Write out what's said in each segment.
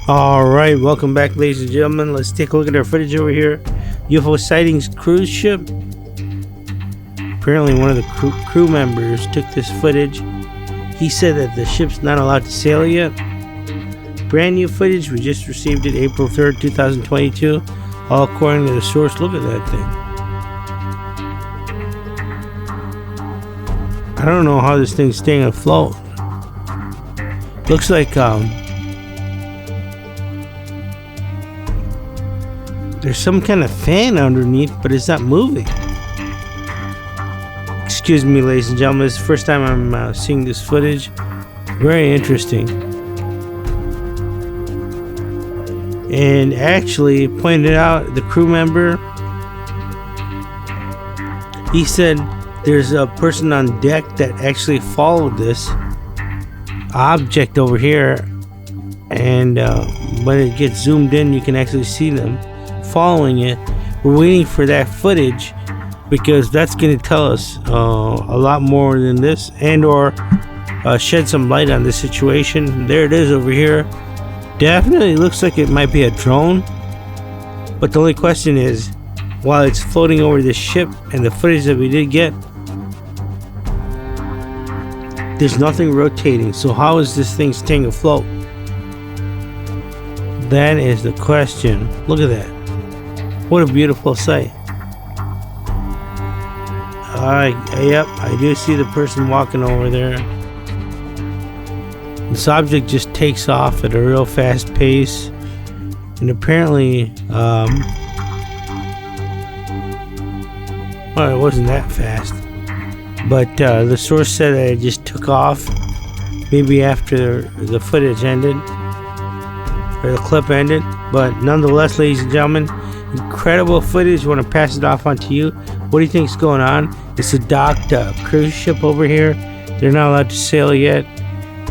Alright, welcome back, ladies and gentlemen. Let's take a look at our footage over here. UFO Sightings cruise ship. Apparently one of the crew members took this footage. He said that the ship's not allowed to sail yet. Brand new footage, we just received it April 3rd, 2022. All according to the source. Look at that thing. I don't know how this thing's staying afloat. Looks like there's some kind of fan underneath, but it's not moving. Excuse me, ladies and gentlemen. This is the first time I'm seeing this footage. Very interesting. And actually pointed out the crew member. He said there's a person on deck that actually followed this object over here. And when it gets zoomed in, you can actually see them following it. We're waiting for that footage because that's going to tell us a lot more than this, and or shed some light on the situation. There it is over here. Definitely looks like it might be a drone, but the only question is, while it's floating over the ship and the footage that we did get, there's nothing rotating. So how is this thing staying afloat? That is the question. Look at that. What a beautiful sight. Yep, I do see the person walking over there. This object just takes off at a real fast pace. And apparently, well, it wasn't that fast. But the source said that it just took off maybe after the footage ended, or the clip ended. But nonetheless, ladies and gentlemen, incredible footage. I want to pass it off onto you. What do you think is going on? It's a docked cruise ship over here. They're not allowed to sail yet.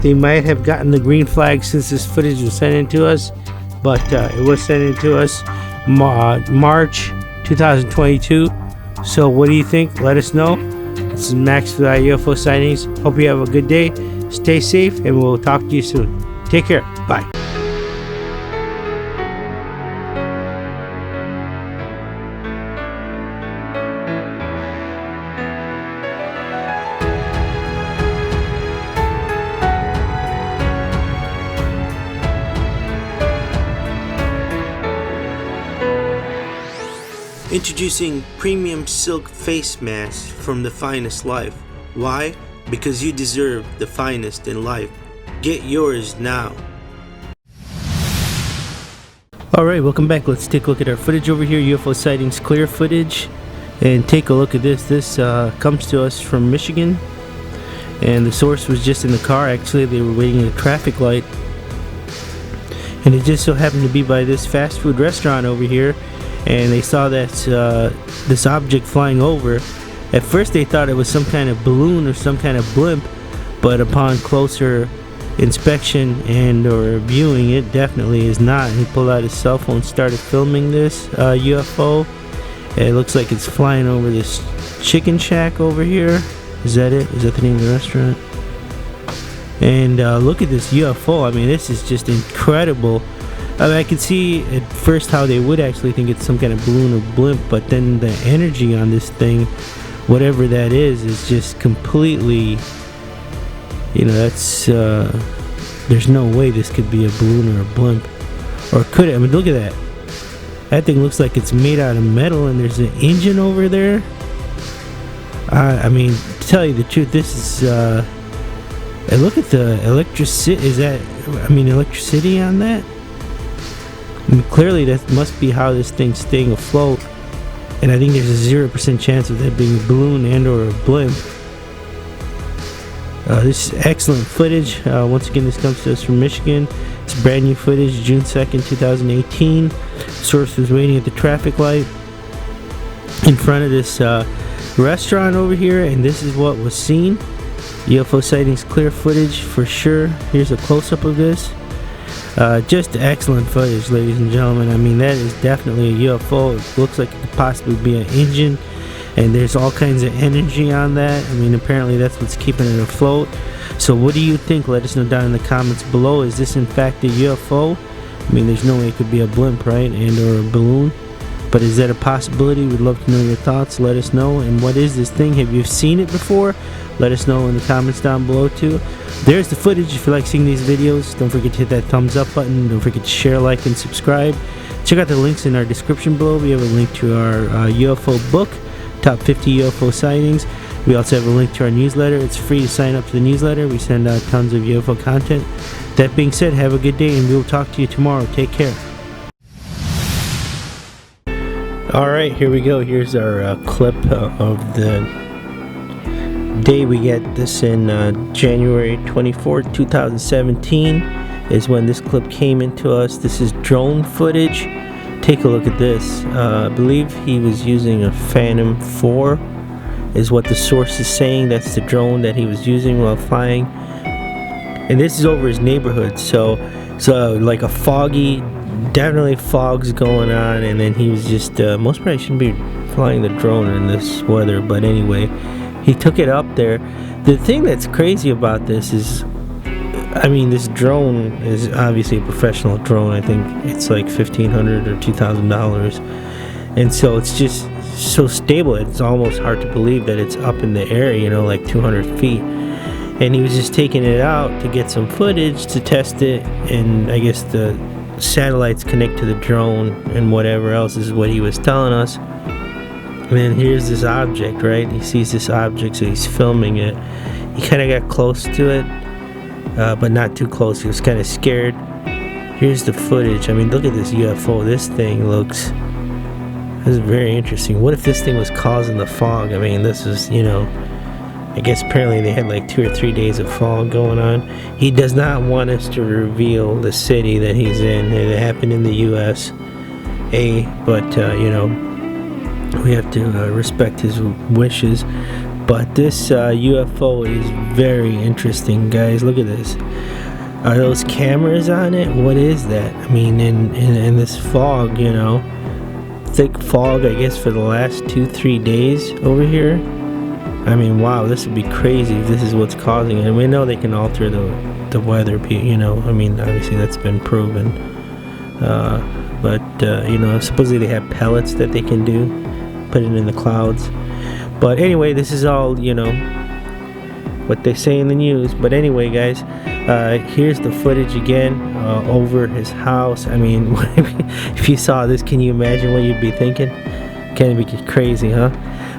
They might have gotten the green flag since this footage was sent in to us, but it was sent in to us March 2022. So what do you think? Let us know. This is Max with iUFO Sightings. Hope you have a good day. Stay safe, and we'll talk to you soon. Take care. Bye. Introducing premium silk face masks from the finest life. Why? Because you deserve the finest in life. Get yours now. Alright, welcome back. Let's take a look at our footage over here. UFO Sightings clear footage. And take a look at this. This comes to us from Michigan. And the source was just in the car. Actually, they were waiting at a traffic light. And it just so happened to be by this fast food restaurant over here. And they saw that this object flying over. At first they thought it was some kind of balloon or some kind of blimp, but upon closer inspection and or viewing, it definitely is not. He pulled out his cell phone, started filming this UFO. It looks like it's flying over this chicken shack over here. Is that it? Is that the name of the restaurant? And look at this UFO. I mean, this is just incredible. I mean, I can see at first how they would actually think it's some kind of balloon or blimp, but then the energy on this thing, whatever that is just completely, that's, there's no way this could be a balloon or a blimp. Or could it? I mean, look at that. That thing looks like it's made out of metal, and there's an engine over there. I mean, to tell you the truth, this is, and look at the electricity. Is that, electricity on that? I mean, clearly that must be how this thing's staying afloat, and I think there's a 0% chance of that being a balloon and or a blimp. This is excellent footage. Once again, this comes to us from Michigan. It's brand new footage, June 2nd, 2018. Source was waiting at the traffic light in front of this restaurant over here, and this is what was seen. UFO Sightings clear footage for sure. Here's a close-up of this. Just excellent footage, ladies and gentlemen. I mean, that is definitely a UFO. It looks like it could possibly be an engine, and there's all kinds of energy on that. I mean, apparently that's what's keeping it afloat. So what do you think? Let us know down in the comments below. Is this in fact a UFO? I mean, there's no way it could be a blimp, right? And or a balloon. But is that a possibility? We'd love to know your thoughts. Let us know. And what is this thing? Have you seen it before? Let us know in the comments down below too. There's the footage. If you like seeing these videos, don't forget to hit that thumbs up button. Don't forget to share, like, and subscribe. Check out the links in our description below. We have a link to our UFO book, Top 50 UFO Sightings. We also have a link to our newsletter. It's free to sign up to the newsletter. We send out tons of UFO content. That being said, have a good day, and we'll talk to you tomorrow. Take care. Alright, here we go. Here's our clip of the day. We get this in January 24th, 2017 is when this clip came into us. This is drone footage. Take a look at this. I believe he was using a Phantom 4 is what the source is saying. That's the drone that he was using while flying. And this is over his neighborhood, so like a foggy, definitely fog's going on, and then he was just most probably shouldn't be flying the drone in this weather, but anyway, he took it up there. The thing that's crazy about this is, I mean, this drone is obviously a professional drone. I think it's like $1,500 or $2,000, and so it's just so stable. It's almost hard to believe that it's up in the air, you know, like 200 feet. And he was just taking it out to get some footage to test it, and I guess the satellites connect to the drone and whatever else is what he was telling us. And then here's this object, right? He sees this object, so he's filming it. He kind of got close to it, but not too close. He was kind of scared. Here's the footage. I mean, look at this UFO. This thing looks, this is very interesting. What if this thing was causing the fog? I mean, this is, you know, I guess apparently they had like 2 or 3 days of fog going on. He does not want us to reveal the city that he's in. It happened in the US, but you know, we have to respect his wishes. But this UFO is very interesting, guys. Look at this. Are those cameras on it? What is that? I mean, in this fog, you know, thick fog, I guess, for the last 2-3 days over here. I mean, wow, this would be crazy if this is what's causing it. And we know they can alter the weather, you know. I mean, obviously that's been proven. But you know, supposedly they have pellets that they can do, put it in the clouds. But anyway, this is all, you know, what they say in the news. But anyway, guys, here's the footage again over his house. I mean, if you saw this, can you imagine what you'd be thinking? Kind of be crazy, huh?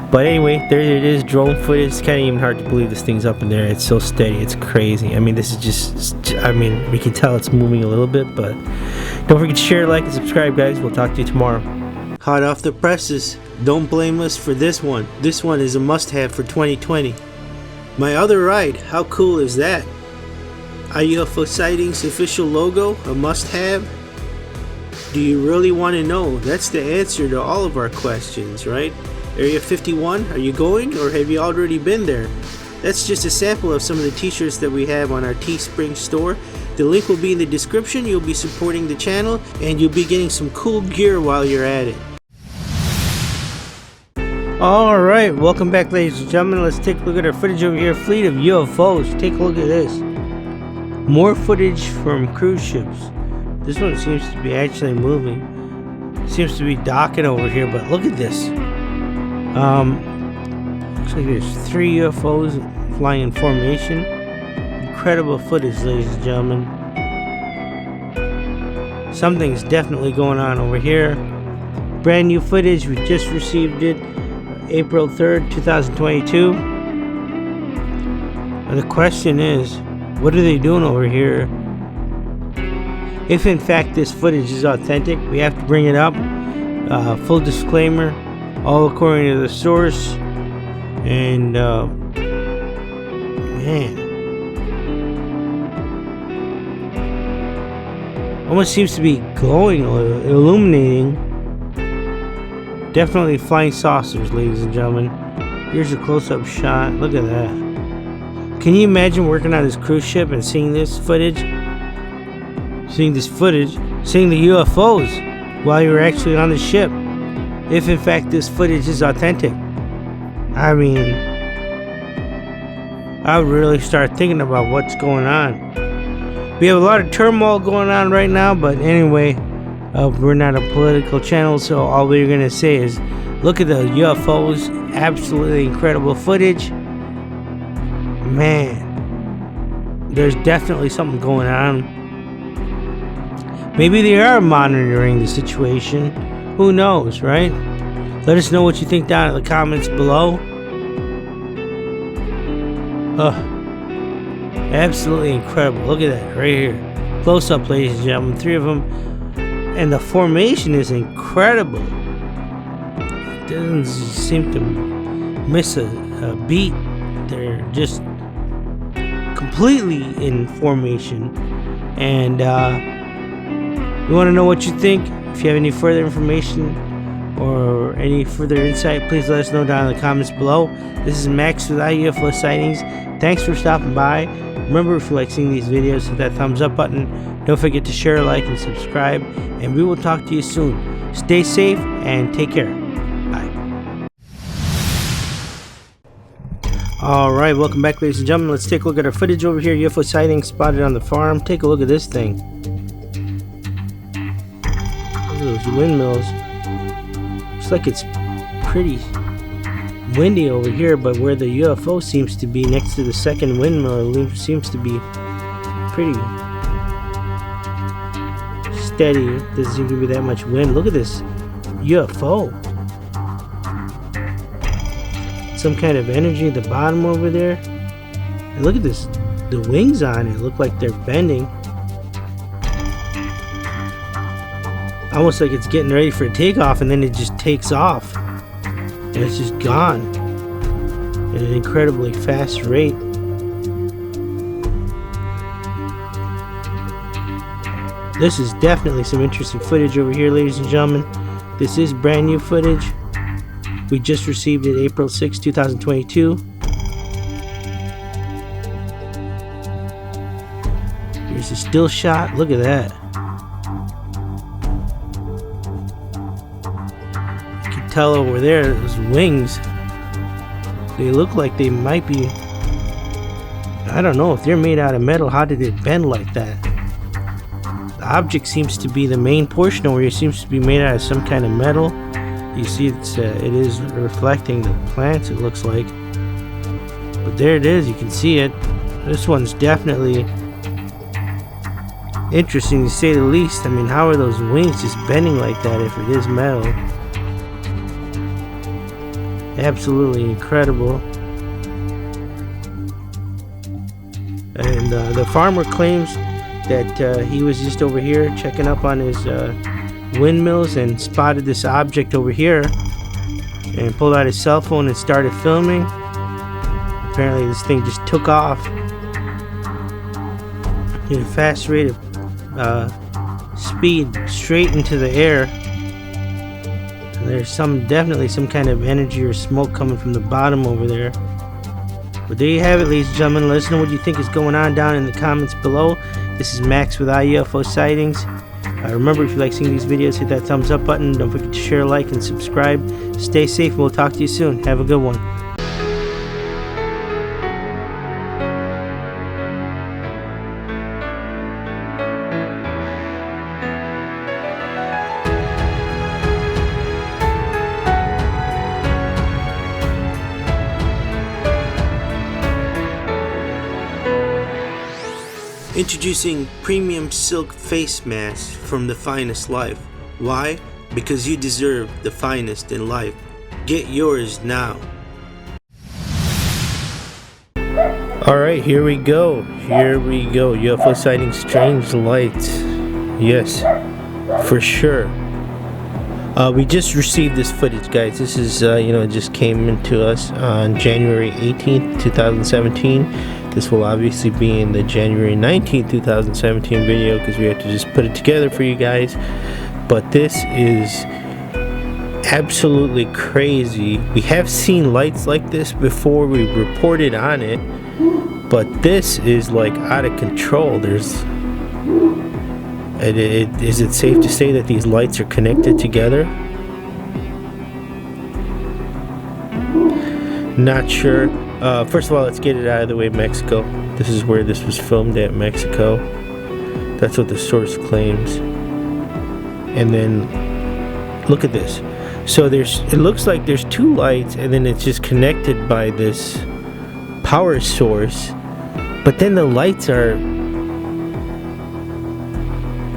But anyway, there it is, drone footage. It's kind of even hard to believe this thing's up in there. It's so steady, it's crazy. I mean, this is just, I mean, we can tell it's moving a little bit, but don't forget to share, like, and subscribe, guys. We'll talk to you tomorrow. Hot off the presses. Don't blame us for this one. This one is a must-have for 2020. My other ride, how cool is that? iUFO Sightings official logo, a must-have? Do you really want to know? That's the answer to all of our questions, right? Area 51, are you going, or have you already been there? That's just a sample of some of the t-shirts that we have on our Teespring store. The link will be in the description. You'll be supporting the channel, and you'll be getting some cool gear while you're at it. Alright, welcome back, ladies and gentlemen. Let's take a look at our footage over here. Fleet of UFOs. Take a look at this. More footage from cruise ships. This one seems to be actually moving. Seems to be docking over here, but look at this. Looks like there's 3 UFOs flying in formation. Incredible footage, ladies and gentlemen. Something's definitely going on over here. Brand new footage, we just received it April 3rd, 2022. And the question is, what are they doing over here? If in fact this footage is authentic, we have to bring it up. Full disclaimer, all according to the source. And man, almost seems to be glowing, illuminating. Definitely flying saucers, ladies and gentlemen. Here's a close-up shot. Look at that. Can you imagine working on this cruise ship and seeing this footage? Seeing the UFOs while you're actually on the ship. If in fact this footage is authentic. I mean, I would really start thinking about what's going on. We have a lot of turmoil going on right now, but anyway, we're not a political channel, so all we're gonna say is look at the UFOs. Absolutely incredible footage. Man, there's definitely something going on. Maybe they are monitoring the situation. Who knows, right? Let us know what you think down in the comments below. Absolutely incredible. Look at that right here. Close up, ladies and gentlemen. 3 of them. And the formation is incredible. It doesn't seem to miss a beat. They're just completely in formation. And we want to know what you think. If you have any further information or any further insight, please let us know down in the comments below. This is Max with iUFO Sightings. Thanks for stopping by. Remember, if you like seeing these videos, hit that thumbs up button. Don't forget to share, like, and subscribe. And we will talk to you soon. Stay safe and take care. Bye. Alright, welcome back, ladies and gentlemen. Let's take a look at our footage over here. UFO sightings spotted on the farm. Take a look at this thing. Look at those windmills. Looks like it's pretty windy over here, but where the UFO seems to be next to the second windmill, it seems to be pretty steady. Doesn't seem to be that much wind. Look at this UFO. Some kind of energy at the bottom over there. And look at this, the wings on it look like they're bending. Almost like it's getting ready for a takeoff, and then it just takes off. And it's just gone at an incredibly fast rate. This is definitely some interesting footage over here, ladies and gentlemen. This is brand new footage. We just received it April 6, 2022. Here's a still shot. Look at that. Tell over there, those wings, they look like they might be, I don't know if they're made out of metal. How did it bend like that? The object seems to be the main portion over here, seems to be made out of some kind of metal. You see it is reflecting the plants, it looks like, but there it is, you can see it. This one's definitely interesting to say the least. I mean, how are those wings just bending like that if it is metal? Absolutely incredible. And the farmer claims that he was just over here checking up on his windmills and spotted this object over here and pulled out his cell phone and started filming. Apparently this thing just took off at a fast rate of speed straight into the air. There's definitely some kind of energy or smoke coming from the bottom over there. But there you have it, ladies and gentlemen. Let us know what you think is going on down in the comments below. This is Max with iUFO Sightings. Remember, if you like seeing these videos, hit that thumbs up button. Don't forget to share, like, and subscribe. Stay safe, and we'll talk to you soon. Have a good one. Introducing premium silk face masks from the finest life. Why? Because you deserve the finest in life. Get yours now. Alright, here we go. UFO sighting, strange lights. Yes, for sure. We just received this footage, guys. This is, it just came into us on January 18th, 2017. This will obviously be in the January 19th, 2017 video because we have to just put it together for you guys. But this is absolutely crazy. We have seen lights like this before. We reported on it, but this is like out of control. Is it safe to say that these lights are connected together? Not sure. First of all, let's get it out of the way. Mexico. This is where this was filmed at, Mexico. That's what the source claims. And then look at this. So it looks like there's two lights, and then it's just connected by this power source. But then the lights are,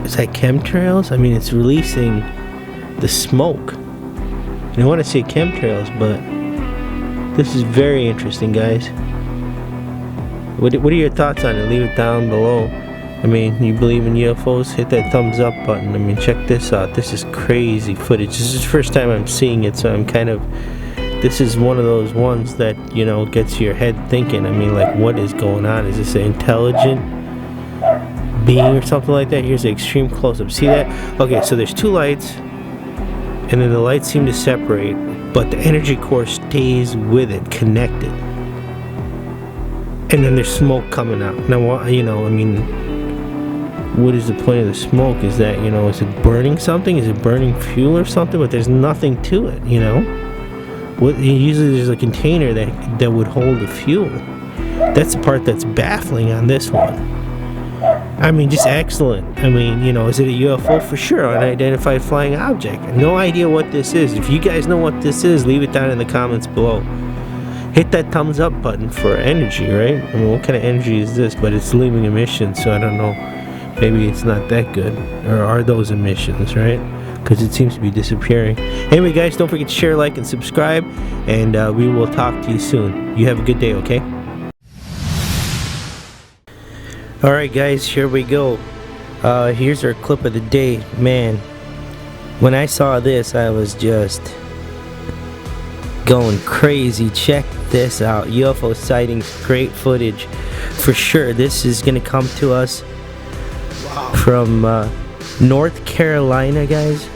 is that chemtrails? I mean, it's releasing the smoke. I want to say chemtrails, but this is very interesting, guys. What are your thoughts on it? Leave it down below. I mean, you believe in UFOs? Hit that thumbs up button. I mean, check this out. This is crazy footage. This is the first time I'm seeing it, so I'm kind of... This is one of those ones that, you know, gets your head thinking. I mean, like, what is going on? Is this an intelligent being or something like that? Here's the extreme close-up. See that? Okay, so there's two lights, and then the lights seem to separate, but the energy core stays with it, connected. And then there's smoke coming out. Now, you know, I mean, what is the point of the smoke? Is that, you know, is it burning something? Is it burning fuel or something? But there's nothing to it, you know? Usually there's a container that would hold the fuel. That's the part that's baffling on this one. I mean, just excellent. I mean, you know, is it a UFO? For sure, unidentified flying object. No idea what this is. If you guys know what this is, leave it down in the comments below. Hit that thumbs up button for energy, right? I mean, what kind of energy is this? But it's leaving emissions, so I don't know. Maybe it's not that good. Or are those emissions, right? Because it seems to be disappearing. Anyway, guys, don't forget to share, like, and subscribe. And we will talk to you soon. You have a good day, okay? Alright, guys, here we go. Here's our clip of the day. Man, when I saw this, I was just going crazy. Check this out. UFO sightings, great footage for sure. This is going to come to us from North Carolina, guys.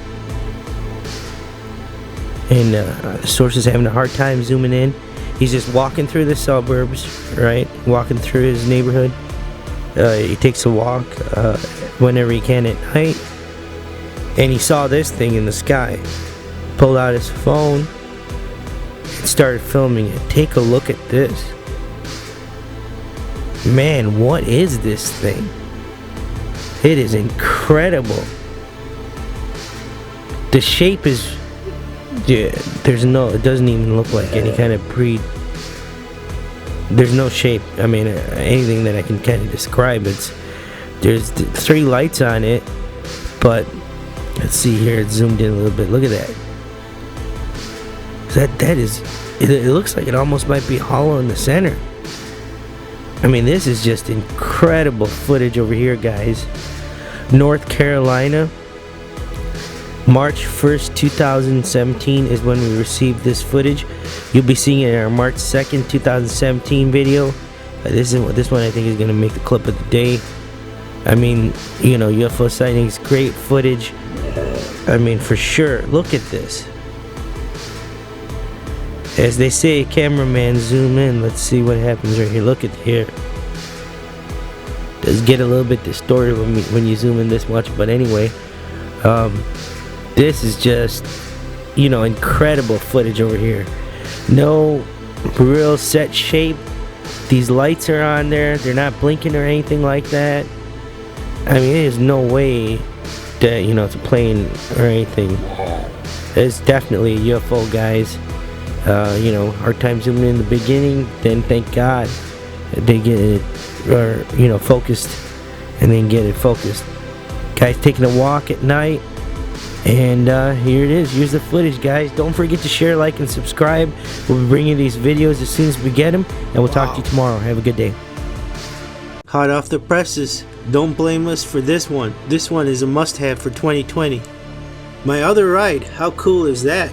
And the source is having a hard time zooming in. He's just walking through the suburbs, right? Walking through his neighborhood. He takes a walk whenever he can at night. And he saw this thing in the sky. Pulled out his phone and started filming it. Take a look at this. Man, what is this thing? It is incredible. The shape is, yeah, it doesn't even look like any kind of there's no shape. I mean, anything that I can kind of describe. There's three lights on it, but let's see here. It's zoomed in a little bit. Look at that. It looks like it almost might be hollow in the center. I mean, this is just incredible footage over here, guys. North Carolina, March 1st, 2017 is when we received this footage. You'll be seeing it in our March 2nd, 2017 video. This one I think is going to make the clip of the day. I mean, you know, UFO sightings, great footage. I mean, for sure. Look at this. As they say, cameraman, zoom in. Let's see what happens right here. Look at here. Does get a little bit distorted when you zoom in this much, but anyway, this is just, you know, incredible footage over here. No real set shape. These lights are on there. They're not blinking or anything like that. I mean, there's no way that, you know, it's a plane or anything. It's definitely a UFO, guys. You know, hard time zooming in the beginning, then thank God they get it, or, you know, focused, and then get it focused. Guys taking a walk at night, and here it is. Here's the footage, guys. Don't forget to share, like, and subscribe. We'll be bringing these videos as soon as we get them, and we'll talk to you tomorrow. Have a good day. Hot off the presses. Don't blame us for this one. This one is a must-have for 2020. My other ride, how cool is that?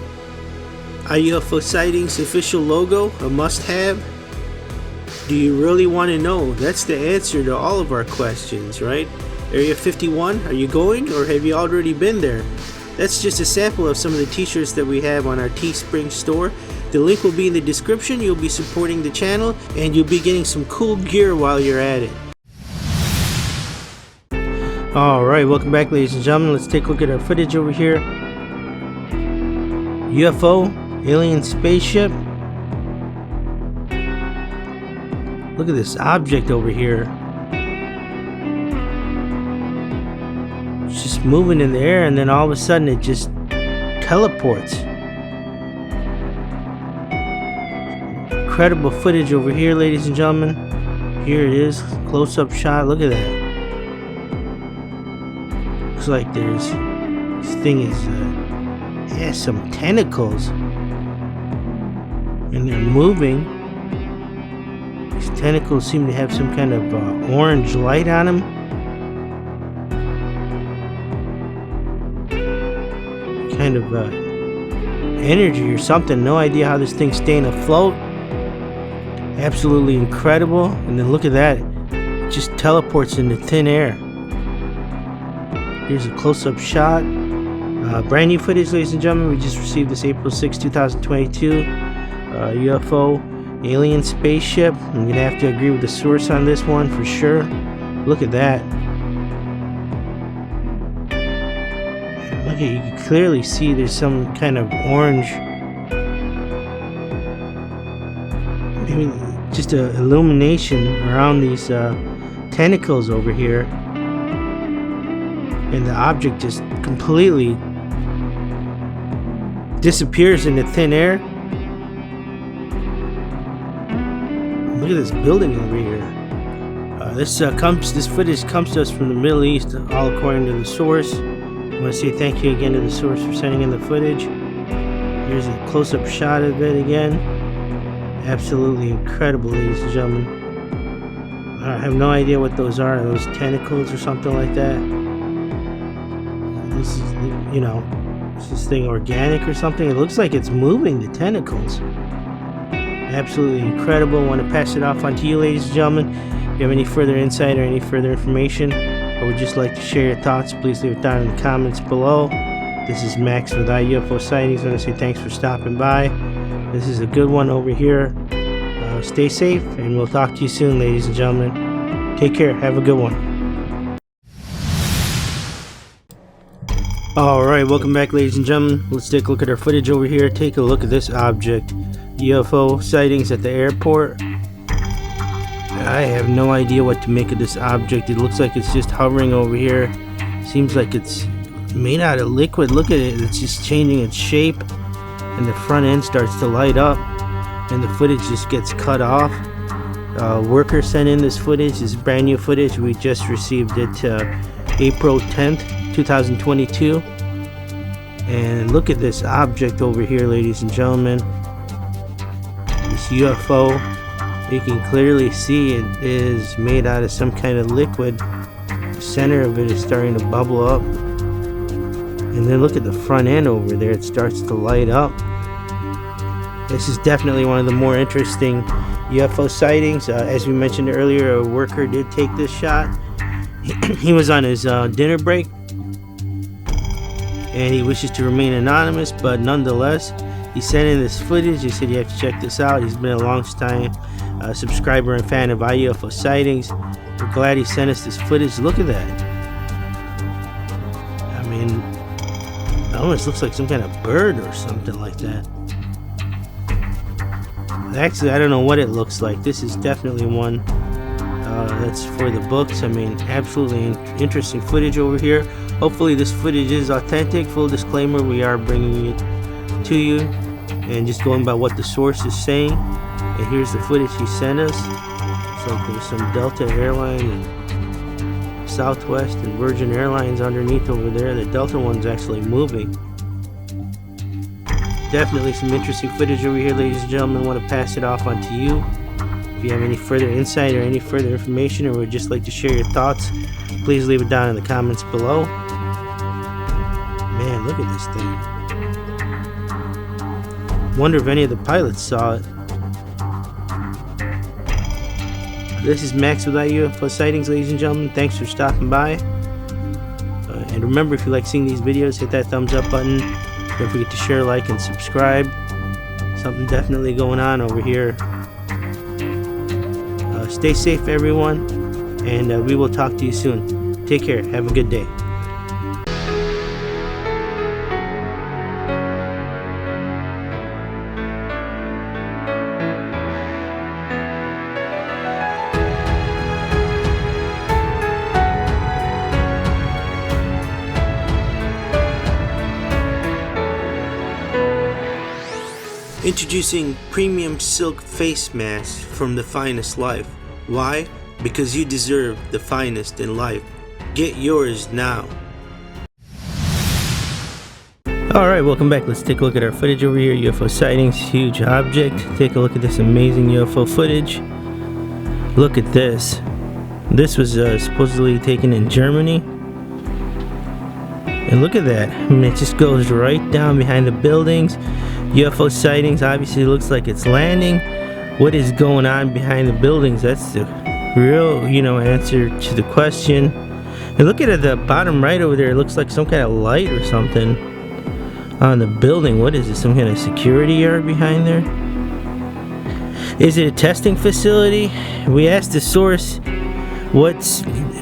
iUFO Sightings official logo, a must-have? Do you really want to know? That's the answer to all of our questions, right? Area 51, are you going, or have you already been there? That's just a sample of some of the t-shirts that we have on our Teespring store. The link will be in the description. You'll be supporting the channel, and you'll be getting some cool gear while you're at it. Alright, welcome back, ladies and gentlemen. Let's take a look at our footage over here. UFO, alien spaceship. Look at this object over here. just moving in the air, and then all of a sudden it just teleports. Incredible footage over here, ladies and gentlemen. Here it is, close-up shot. Look at that. Looks like this thing has some tentacles, and they're moving. These tentacles seem to have some kind of orange light on them. Kind of energy or something. No idea how this thing's staying afloat. Absolutely incredible. And then look at that, it just teleports into thin air. Here's a close-up shot. Brand new footage, ladies and gentlemen. We just received this April 6, 2022 UFO alien spaceship. I'm gonna have to agree with the source on this one for sure. Look at that. Look at, you can clearly see there's some kind of orange, maybe just a illumination around these tentacles over here, and the object just completely disappears into thin air. Look at this building over here. This footage comes to us from the Middle East, all according to the source. I want to say thank you again to the source for sending in the footage. Here's a close-up shot of it again. Absolutely incredible, ladies and gentlemen. I have no idea what those are. Are those tentacles or something like that? This is, you know, is this thing organic or something? It looks like it's moving, the tentacles. Absolutely incredible. I want to pass it off on to you, ladies and gentlemen. If you have any further insight or any further information, or would just like to share your thoughts, please leave it down in the comments below. This is Max with iUFO Sightings. I want to say thanks for stopping by. This is a good one over here. Stay safe, and we'll talk to you soon, ladies and gentlemen. Take care. Have a good one. Alright, welcome back, ladies and gentlemen. Let's take a look at our footage over here. Take a look at this object. UFO sightings at the airport. I have no idea what to make of this object. It looks like it's just hovering over here. Seems like it's made out of liquid. Look at it. It's just changing its shape, and the front end starts to light up, and the footage just gets cut off. Worker sent in this footage. This is brand new footage. We just received it April 10th, 2022. And look at this object over here, ladies and gentlemen. This UFO, you can clearly see it is made out of some kind of liquid. The center of it is starting to bubble up, and then look at the front end over there. It starts to light up. This is definitely one of the more interesting UFO sightings. As we mentioned earlier, a worker did take this shot. He was on his dinner break, and he wishes to remain anonymous, but nonetheless, he sent in this footage. He said you have to check this out. He's been a long-time subscriber and fan of iUFO Sightings. We're glad he sent us this footage. Look at that. I mean, it almost looks like some kind of bird or something like that. Actually, I don't know what it looks like. This is definitely one that's for the books. I mean, absolutely interesting footage over here. Hopefully this footage is authentic. Full disclaimer, we are bringing it to you and just going by what the source is saying. And here's the footage he sent us. It's like there's some Delta Airline and Southwest and Virgin Airlines underneath over there. The Delta one's actually moving. Definitely some interesting footage over here, ladies and gentlemen. I want to pass it off on to you. If you have any further insight or any further information, or would just like to share your thoughts, please leave it down in the comments below. Man, look at this thing. Wonder if any of the pilots saw it. This is Max with iUFO Sightings, ladies and gentlemen. Thanks for stopping by. And remember, if you like seeing these videos, hit that thumbs up button. Don't forget to share, like, and subscribe. Something definitely going on over here. Stay safe, everyone, and we will talk to you soon. Take care. Have a good day. Introducing premium silk face masks from the finest life. Why? Because you deserve the finest in life. Get yours now. Alright, welcome back. Let's take a look at our footage over here. UFO sightings, huge object. Take a look at this amazing UFO footage. Look at this. This was supposedly taken in Germany. And look at that. I mean, it just goes right down behind the buildings. UFO sightings obviously looks like it's landing. What is going on behind the buildings? That's the real, answer to the question. And look at the bottom right over there. It looks like some kind of light or something on the building. What is this? Some kind of security yard behind there? Is it a testing facility? We asked the source what's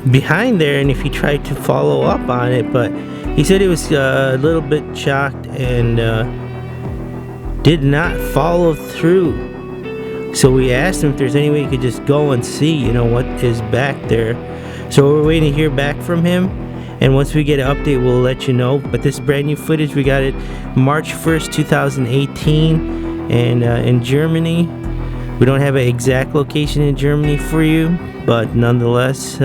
behind there and if he tried to follow up on it, but he said he was a little bit shocked and did not follow through. So we asked him if there's any way he could just go and see, what is back there. So we're waiting to hear back from him, and once we get an update, we'll let you know. But this brand new footage, we got it March 1st, 2018, and in Germany. We don't have an exact location in Germany for you, but nonetheless,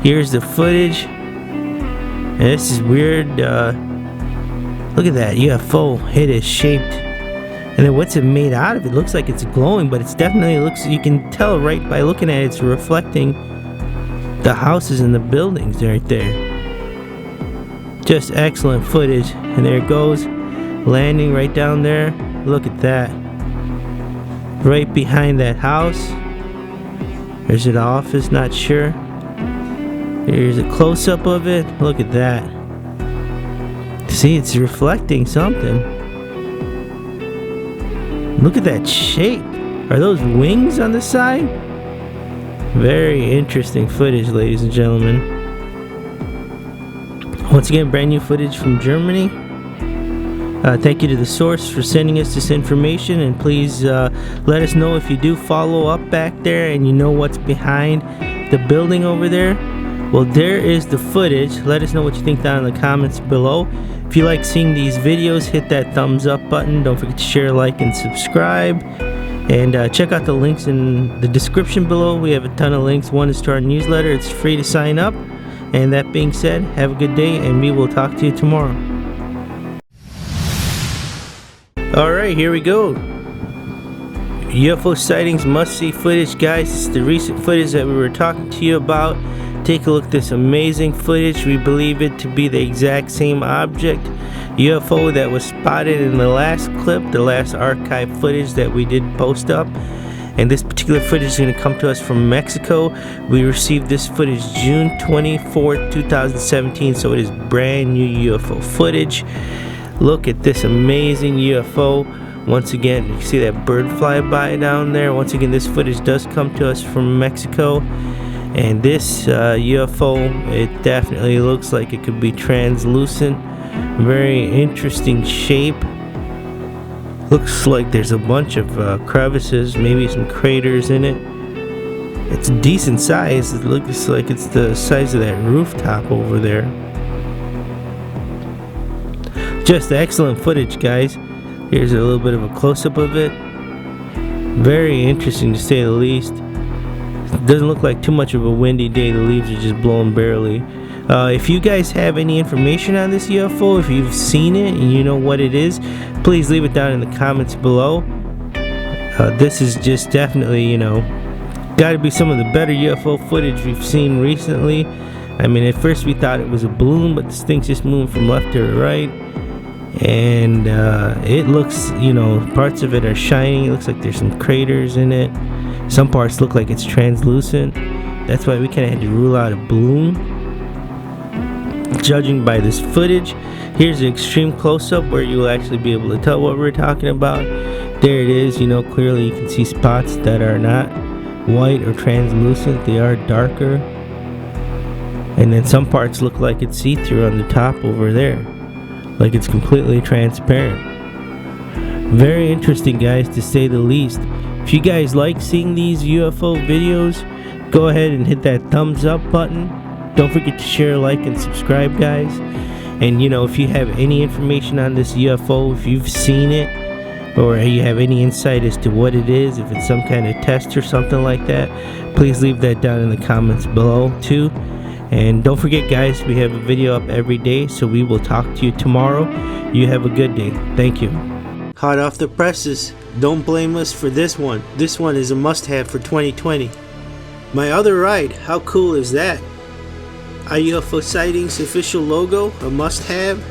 here's the footage. And this is weird. Look at that UFO. It is shaped. And then what's it made out of? It looks like it's glowing, but it's definitely you can tell right by looking at it, it's reflecting the houses and the buildings right there. Just excellent footage. And there it goes, landing right down there. Look at that. Right behind that house. There's an office, not sure. Here's a close-up of it. Look at that. See, it's reflecting something. Look at that shape. Are those wings on the side? Very interesting footage, ladies and gentlemen. Once again, brand new footage from Germany. Thank you to the source for sending us this information, and please let us know if you do follow up back there and you know what's behind the building over there. Well, there is the footage. Let us know what you think down in the comments below. If you like seeing these videos, hit that thumbs up button. Don't forget to share, like, and subscribe. And check out the links in the description below. We have a ton of links. One is to our newsletter. It's free to sign up. And that being said, have a good day, and we will talk to you tomorrow. Alright, here we go. UFO sightings must-see footage, guys. It's the recent footage that we were talking to you about. Take a look at this amazing footage. We believe it to be the exact same object, UFO, that was spotted in the last clip, the last archive footage that we did post up. And this particular footage is going to come to us from Mexico. We received this footage June 24th, 2017, so it is brand new UFO footage. Look at this amazing UFO. Once again, you see that bird fly by down there. Once again, this footage does come to us from Mexico. And this UFO, it definitely looks like it could be translucent. Very interesting shape. Looks like there's a bunch of crevices, maybe some craters in it. It's decent size. It looks like it's the size of that rooftop over there. Just excellent footage, guys. Here's a little bit of a close-up of it. Very interesting, to say the least. It doesn't look like too much of a windy day. The leaves are just blowing barely. If you guys have any information on this UFO, if you've seen it and you know what it is, please leave it down in the comments below. This is just definitely, got to be some of the better UFO footage we've seen recently. I mean, at first we thought it was a balloon, but this thing's just moving from left to right. And it looks, parts of it are shining. It looks like there's some craters in it. Some parts look like it's translucent. That's why we kind of had to rule out a balloon, judging by this footage. Here's the extreme close-up where you'll actually be able to tell what we're talking about. There it is. Clearly you can see spots that are not white or translucent. They are darker. And then some parts look like it's see-through on the top over there, like it's completely transparent. Very interesting, guys, to say the least. If you guys like seeing these UFO videos, go ahead and hit that thumbs up button. Don't forget to share, like, and subscribe, guys. And if you have any information on this UFO, if you've seen it, or you have any insight as to what it is, if it's some kind of test or something like that, please leave that down in the comments below too. And don't forget guys, we have a video up every day, so we will talk to you tomorrow. You have a good day. Thank you. Hot off the presses, don't blame us for this one. This one is a must-have for 2020. My other ride, how cool is that? iUFO Sightings official logo, a must-have?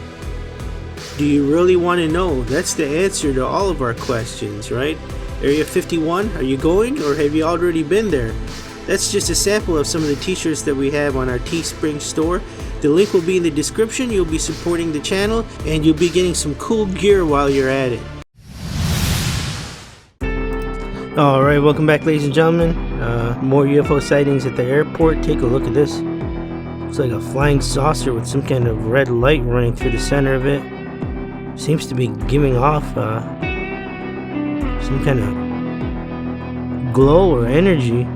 Do you really want to know? That's the answer to all of our questions, right? Area 51, are you going, or have you already been there? That's just a sample of some of the t-shirts that we have on our Teespring store. The link will be in the description. You'll be supporting the channel, and you'll be getting some cool gear while you're at it. Alright, welcome back ladies and gentlemen. More UFO sightings at the airport. Take a look at this. Looks like a flying saucer with some kind of red light running through the center of it. Seems to be giving off some kind of glow or energy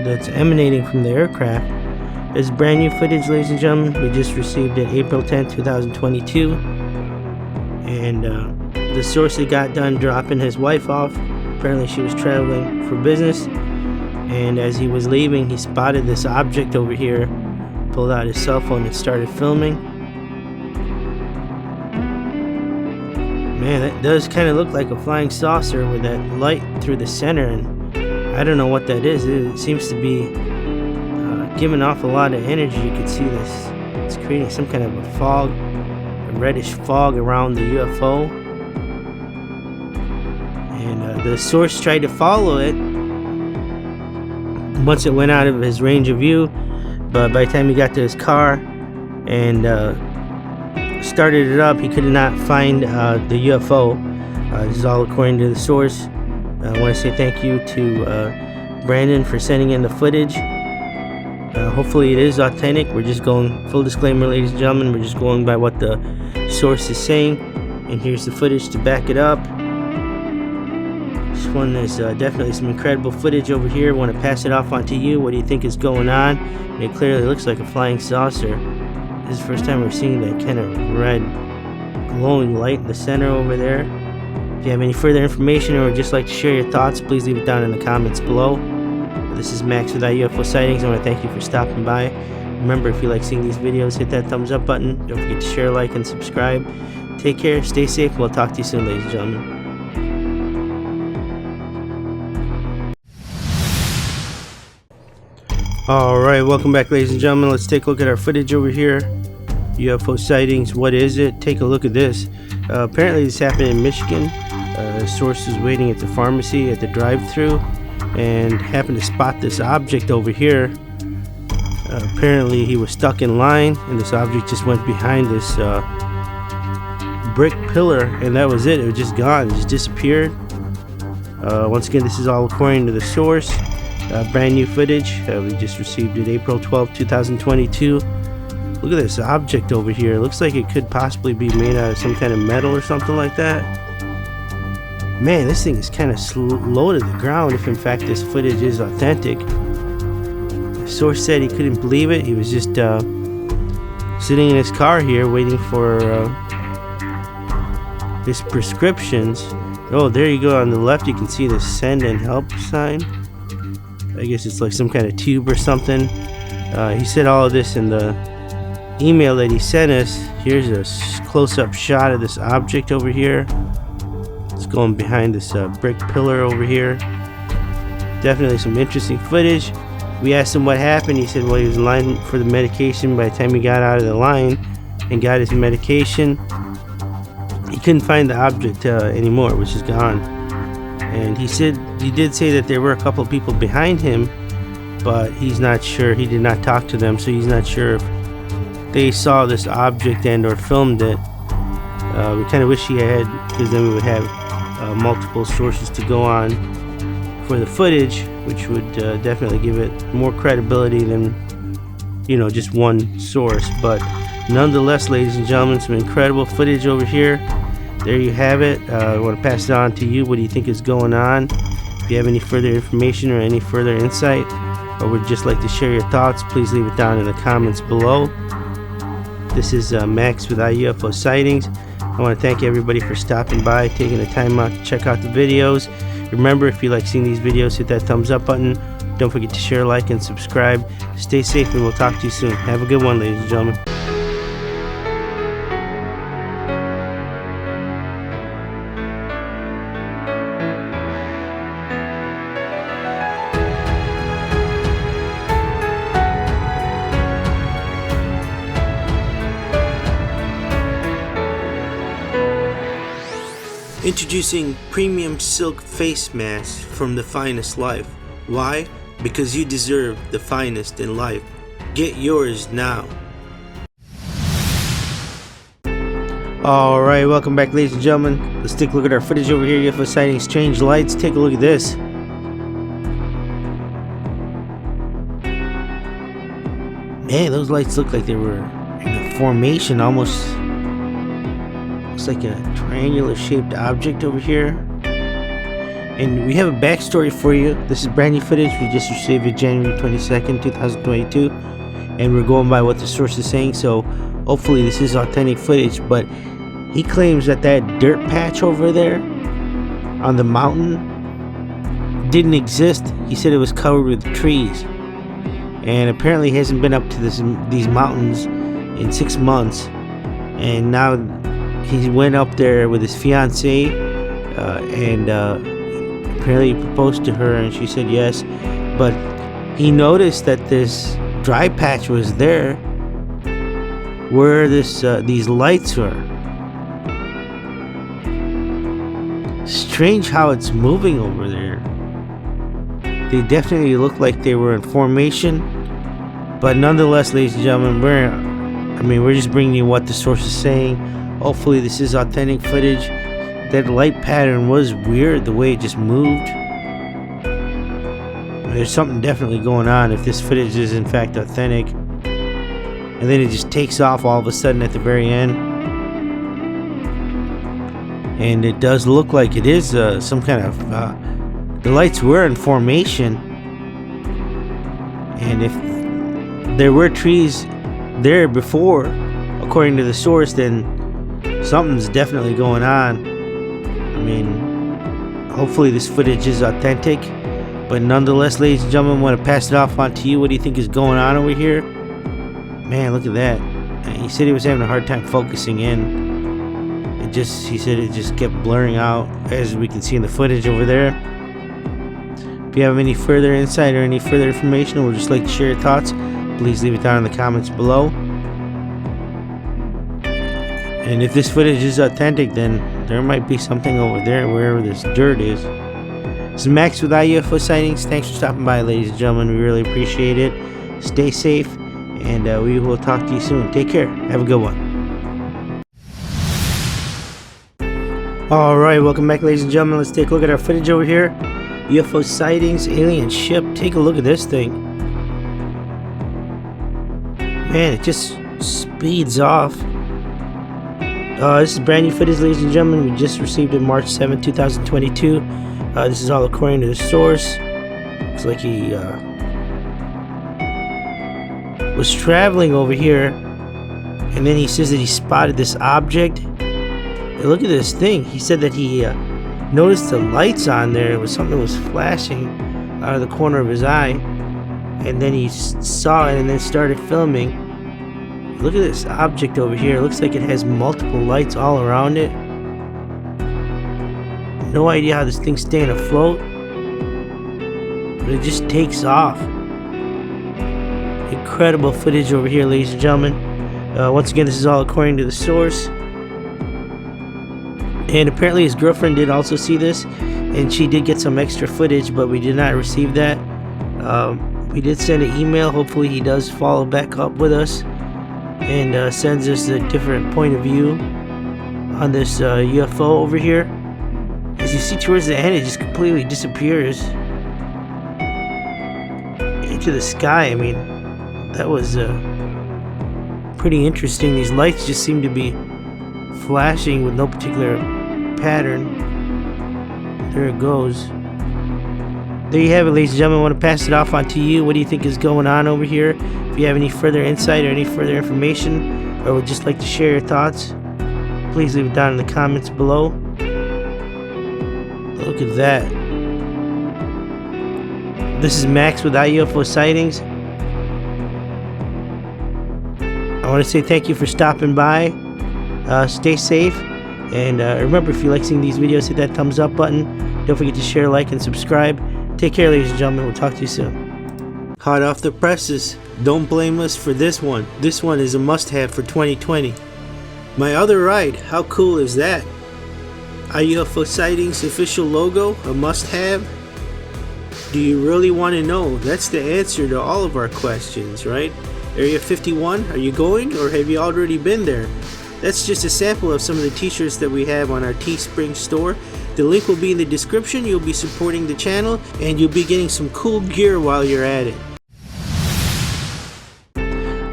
that's emanating from the aircraft. This is brand new footage, ladies and gentlemen. We just received it April 10th, 2022. And the source had got done dropping his wife off. Apparently she was traveling for business. And as he was leaving, he spotted this object over here, pulled out his cell phone and started filming. Man, that does kind of look like a flying saucer with that light through the center, and I don't know what that is. It seems to be giving off a lot of energy. You can see this. It's creating some kind of a fog, a reddish fog around the UFO. And the source tried to follow it once it went out of his range of view, but by the time he got to his car and started it up, he could not find the UFO. This is all according to the source. I want to say thank you to Brandon for sending in the footage. Hopefully it is authentic. We're just going, full disclaimer ladies and gentlemen, we're just going by what the source is saying, and here's the footage to back it up. This one is definitely some incredible footage over here. I want to pass it off onto you. What do you think is going on? And it clearly looks like a flying saucer. This is the first time we're seeing that kind of red glowing light in the center over there. If you have any further information or would just like to share your thoughts, please leave it down in the comments below. This is Max with iUFO Sightings. I want to thank you for stopping by. Remember, if you like seeing these videos, hit that thumbs up button. Don't forget to share, like, and subscribe. Take care, stay safe, and we'll talk to you soon, ladies and gentlemen. Alright, welcome back ladies and gentlemen. Let's take a look at our footage over here. UFO sightings, what is it? Take a look at this. Apparently this happened in Michigan. A source was waiting at the pharmacy at the drive-thru and happened to spot this object over here. Apparently he was stuck in line, and this object just went behind this brick pillar, and that was it. It was just gone. It just disappeared. Once again, this is all according to the source. Brand new footage. We just received it April 12th, 2022. Look at this object over here. It looks like it could possibly be made out of some kind of metal or something like that. Man, this thing is kind of low to the ground, if in fact this footage is authentic. The source said he couldn't believe it. He was just sitting in his car here waiting for his prescriptions. Oh, there you go. On the left you can see the send and help sign. I guess it's like some kind of tube or something. He said all of this in the email that he sent us. Here's a close-up shot of this object over here. It's going behind this brick pillar over here. Definitely some interesting footage. We asked him what happened. He said, well, he was in line for the medication. By the time he got out of the line and got his medication, he couldn't find the object anymore, which is gone. And he did say that there were a couple of people behind him, but he's not sure. He did not talk to them, so he's not sure if they saw this object and or filmed it. We kind of wish he had, because then we would have multiple sources to go on for the footage, which would definitely give it more credibility than, you know, just one source. But nonetheless, ladies and gentlemen, some incredible footage over here. There you have it. I want to pass it on to you. What do you think is going on? If you have any further information or any further insight, or would just like to share your thoughts, please leave it down in the comments below. This is Max with iUFO Sightings. I want to thank everybody for stopping by, taking the time out to check out the videos. Remember, if you like seeing these videos, hit that thumbs up button. Don't forget to share, like, and subscribe. Stay safe, and we'll talk to you soon. Have a good one, ladies and gentlemen. Introducing premium silk face masks from The Finest Life. Why? Because you deserve the finest in life. Get yours now. Alright, welcome back, ladies and gentlemen. Let's take a look at our footage over here. UFO Sightings, strange lights. Take a look at this. Man, those lights look like they were in a formation, almost. Looks like a triangular shaped object over here. And we have a backstory for you. This is brand new footage. We just received it January 22nd, 2022. And we're going by what the source is saying. So hopefully this is authentic footage. But he claims that that dirt patch over there on the mountain didn't exist. He said it was covered with trees. And apparently he hasn't been up to these mountains in 6 months. And now he went up there with his fiancée, and apparently he proposed to her, and she said yes. But he noticed that this dry patch was there where these lights were. Strange how it's moving over there. They definitely look like they were in formation, but nonetheless, ladies and gentlemen, we're just bringing you what the source is saying. Hopefully this is authentic footage. That light pattern was weird, the way it just moved. There's something definitely going on if this footage is in fact authentic. And then it just takes off all of a sudden at the very end. And it does look like it is some kind of... the lights were in formation. And if there were trees there before, according to the source, then something's definitely going on. I mean, hopefully this footage is authentic, but nonetheless, ladies and gentlemen, I want to pass it off on to you. What do you think is going on over here? Man, look at that. He said he was having a hard time focusing in. He said it just kept blurring out, as we can see in the footage over there. If you have any further insight or any further information, or would just like to share your thoughts, please leave it down in the comments below. And if this footage is authentic, then there might be something over there wherever this dirt is. This is Max with iUFO Sightings. Thanks for stopping by, ladies and gentlemen. We really appreciate it. Stay safe, and we will talk to you soon. Take care. Have a good one. Alright, welcome back, ladies and gentlemen. Let's take a look at our footage over here. UFO Sightings, alien ship. Take a look at this thing. Man, it just speeds off. This is brand new footage, ladies and gentlemen. We just received it March 7th, 2022. This is all according to the source. Looks like he was traveling over here, and then he says that he spotted this object. Hey, look at this thing. He said that he noticed the lights on there. It was something that was flashing out of the corner of his eye, and then he saw it and then started filming. Look at this object over here. It looks like it has multiple lights all around it. No idea how this thing's staying afloat, but it just takes off. Incredible footage over here, ladies and gentlemen. Once again, this is all according to the source. And apparently his girlfriend did also see this, and she did get some extra footage, but we did not receive that. We did send an email. Hopefully he does follow back up with us and sends us a different point of view on this UFO over here. As you see towards the end, it just completely disappears into the sky. I mean, that was pretty interesting. These lights just seem to be flashing with no particular pattern. There it goes. There you have it, ladies and gentlemen. I want to pass it off on to you. What do you think is going on over here? If you have any further insight or any further information, or would just like to share your thoughts, please leave it down in the comments below. Look at that. This is Max with iUFO Sightings. I want to say thank you for stopping by. Stay safe. And remember, if you like seeing these videos, hit that thumbs up button. Don't forget to share, like, and subscribe. Take care, ladies and gentlemen. We'll talk to you soon. Hot off the presses. Don't blame us for this one. This one is a must-have for 2020. My other ride. How cool is that? iUFO Sightings official logo, a must-have. Do you really want to know? That's the answer to all of our questions, right? Area 51, are you going, or have you already been there? That's just a sample of some of the t-shirts that we have on our Teespring store. The link will be in the description. You'll be supporting the channel, and you'll be getting some cool gear while you're at it.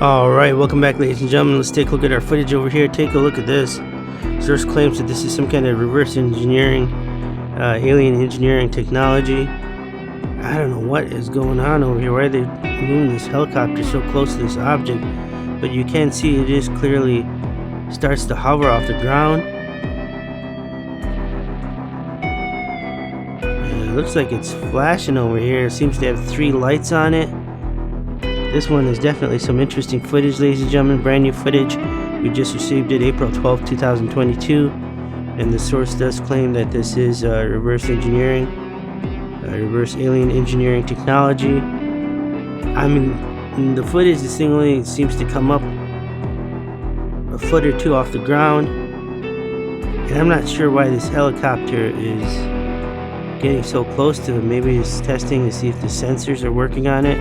Alright, welcome back, ladies and gentlemen. Let's take a look at our footage over here. Take a look at this. Source claims that this is some kind of reverse engineering, alien engineering technology. I don't know what is going on over here. Why are they moving this helicopter so close to this object? But you can see it is clearly starts to hover off the ground. And it looks like it's flashing over here. It seems to have 3 lights on it. This one is definitely some interesting footage, ladies and gentlemen. Brand new footage. We just received it April 12, 2022. And the source does claim that this is reverse engineering, reverse alien engineering technology. I mean, in the footage, this thing only seems to come up a foot or 2 off the ground. And I'm not sure why this helicopter is getting so close to it. Maybe it's testing to see if the sensors are working on it.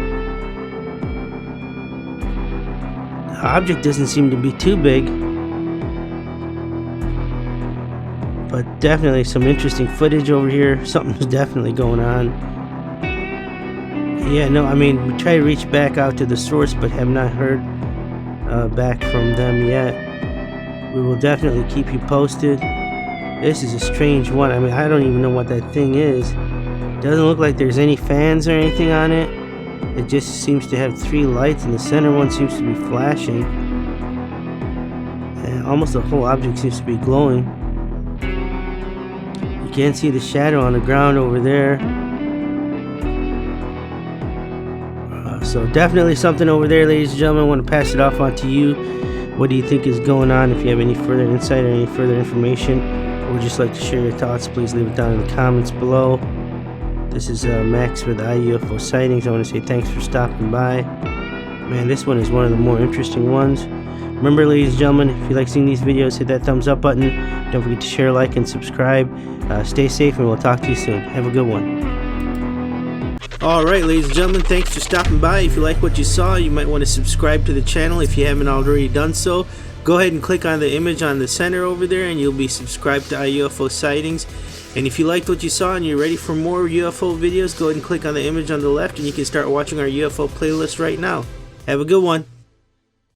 The object doesn't seem to be too big, but definitely some interesting footage over here. Something's definitely going on. Yeah, no, I mean, we try to reach back out to the source, but have not heard back from them yet. We will definitely keep you posted. This is a strange one. I mean, I don't even know what that thing is. Doesn't look like there's any fans or anything on it. It just seems to have 3 lights, and the center one seems to be flashing. And almost the whole object seems to be glowing. You can see the shadow on the ground over there. So definitely something over there, ladies and gentlemen. I want to pass it off on to you. What do you think is going on? If you have any further insight or any further information, or would just like to share your thoughts, please leave it down in the comments below. This is Max with iUFO Sightings. I want to say thanks for stopping by. Man, this one is one of the more interesting ones. Remember, ladies and gentlemen, if you like seeing these videos, hit that thumbs up button. Don't forget to share, like, and subscribe. Stay safe, and we'll talk to you soon. Have a good one. Alright, ladies and gentlemen, thanks for stopping by. If you like what you saw, you might want to subscribe to the channel if you haven't already done so. Go ahead and click on the image on the center over there, and you'll be subscribed to iUFO Sightings. And if you liked what you saw and you're ready for more UFO videos, go ahead and click on the image on the left, and you can start watching our UFO playlist right now. Have a good one.